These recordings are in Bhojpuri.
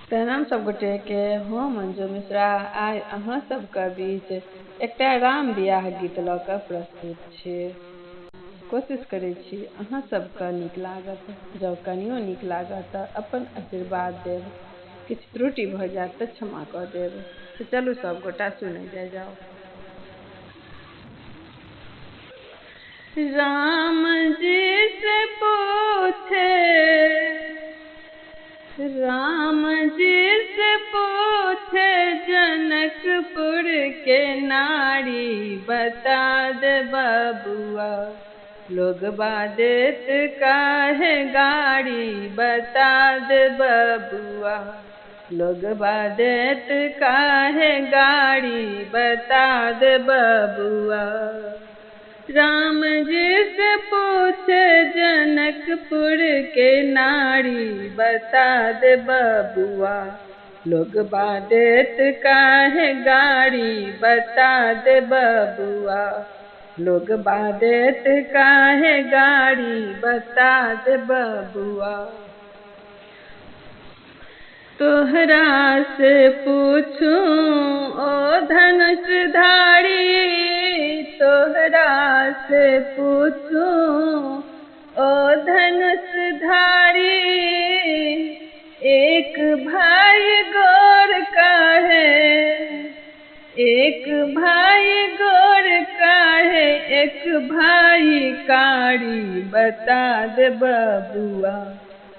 प्रणाम सब गोटे के। हम मंजू मिश्रा आइ अहाँ सबके बीच एकटा राम बियाह गीत लऽ कऽ प्रस्तुत छी। कोशिश करै छी अहाँ सबके नीक लागत। जँ कनियो नीक लागत तऽ अपन आशीर्वाद देब, किछु त्रुटि भऽ जायत तऽ क्षमा कऽ देब। तऽ चलू सब गोटा सुनै जाओ। राम जी से पूछे, राम जी से पूछे जनकपुर के नारी, बता दे बबुआ लोग बादेत काहे गाड़ी, बता दे बबुआ लोग बादेत काहे गाड़ी, बता दे बबुआ। राम जी से पूछे जनकपुर के नारी, बता दे बबुआ लोग बादेत काहे गाड़ी, बता दे बबुआ लोग बादेत काहे गाड़ी, बता दे बबुआ। तोहरा से पूछूं ओ धनुषधारी, तोहरा से पूछूं ओ धनुषधारी, एक भाई गोर काहे, एक भाई गोर काहे, एक भाई कारी, बता दे बबुआ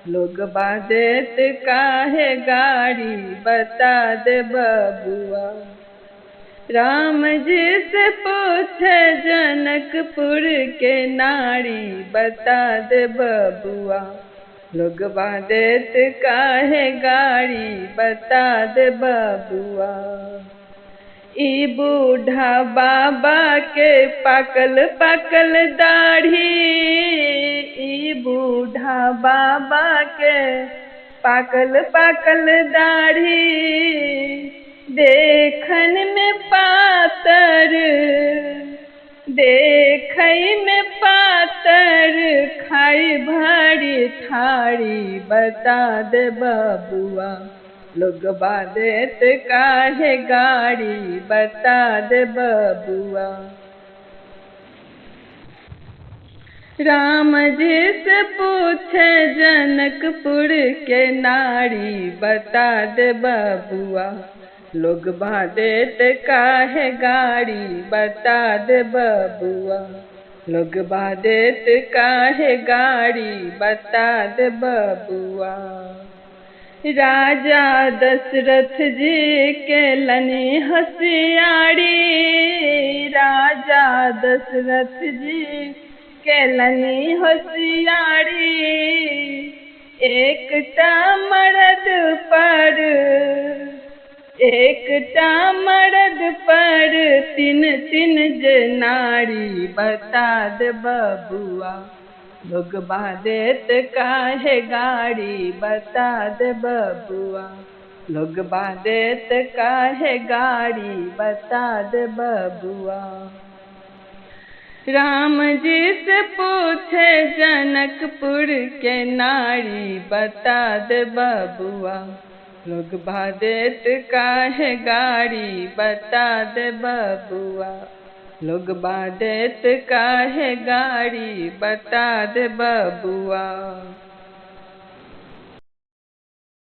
लोग बादेत काहे गाड़ी, बता दे बबुआ। राम जी से पूछे जनकपुर के नारी, बता दे बबुआ लोग बादेत काहे गाड़ी, बता दे बबुआ। ई बूढ़ा बाबा के पाकल पाकल दाढ़ी, ई बूढ़ा बाबा के पाकल पाकल दाढ़ी, देखन में पातर, देखै में पातर, खाई भारी ठाड़ी, बता दे बबुआ लोग बादेत काहे गाड़ी, बता दे बबुआ। राम जी से पूछे जनकपुर के नारी, बता दे बबुआ लोग बादेत काहे गाड़ी, बता दे बबुआ लोग बादेत काहे गाड़ी, बता दे बबुआ। राजा दशरथ जी के लनी होशियारी, राजा दशरथ जी के लनी होशियारी, एकटा मर्द पर, एकटा मर्द पर तीन तीन जे नारी, बता दे बबुआ लोग बादेत काहे गाड़ी, बता दे बबुआ लोग बादेत काहे गाड़ी, बता दे बबुआ। राम जी से पूछे जनकपुर के नारी, बता दे बबुआ लोग बादेत काहे गाड़ी, बता दे बबुआ लोग बादेत काहे गाड़ी, बता दे बबुआ।